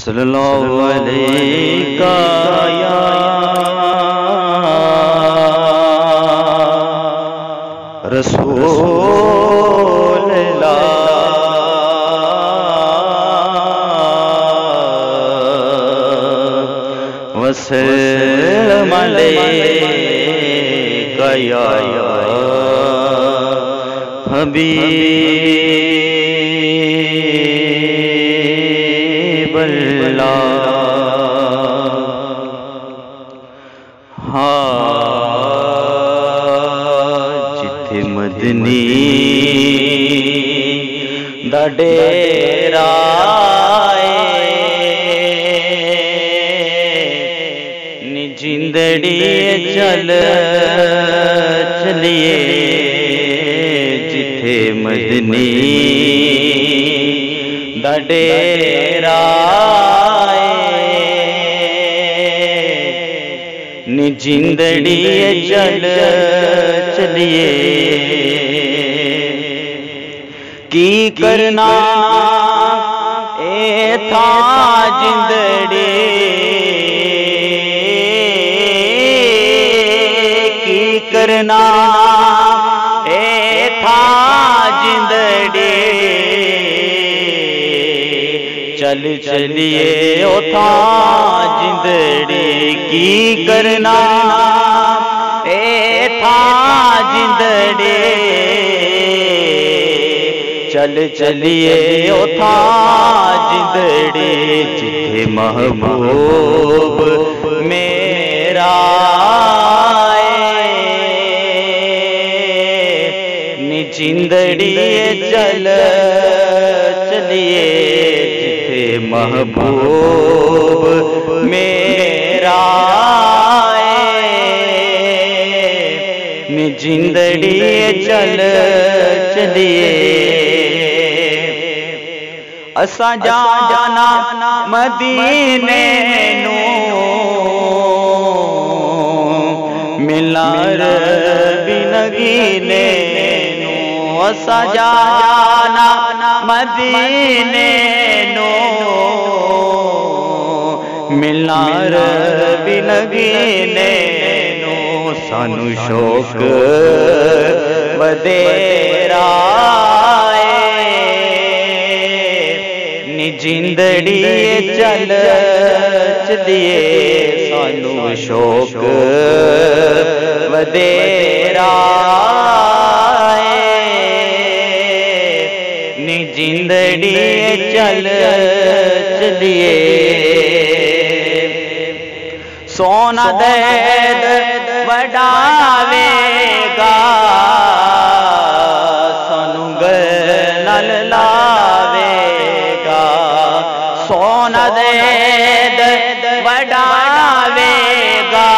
सल्लल्लाहु अलैहि या रसूल अल्लाह वसल्लम अलैका या हबीब अल्लाह। जिथे मदनी दा डेरा नी जिंदड़ी चल चलिए जिथे मदनी दा डेरा नी जिंदड़ी चल चलिए की करना ए था जिंदड़ी की करना ए था जिंदड़ी चल चलिए ओ था जिंदड़ी की करना ए था जिंदड़ी चल चलिए ओ था जिंदड़ी जिथे महबूब मेरा नी जिंदड़ी चल चलिए जिथे महबूब मेरा नी जिंदड़ी चल चलिए असा जाना मदीने नू मिलना रबी नगीने नू असा जाना मदीने नू मिलना रबी नगीने नू सानू शौक बदेरा नी जिंदड़ी चल चलिए सानू शौक वदेरा नी जिंदड़ी चल चलिए सोना दर्द वडावेगा सानू गल लावेगा सोना दर्द वडावेगा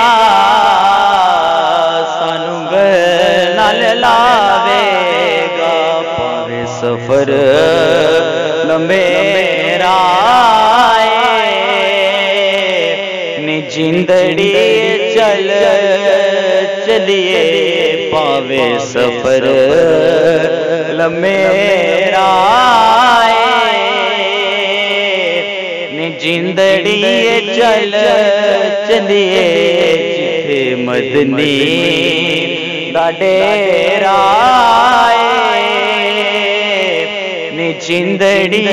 सानू गल लावेगा पावे सफर मेरा नी जिंदड़ी चल चलिए पावे सफर मेरा नी जिंदड़ी चल चलिए जिथे मदनी दा डेरा नी जिंदड़ी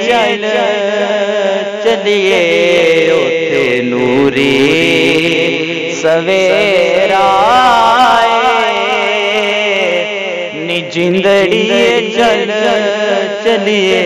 चल चलिए उथे नूरी सवेरा नी जिंदड़ी चल चलिए।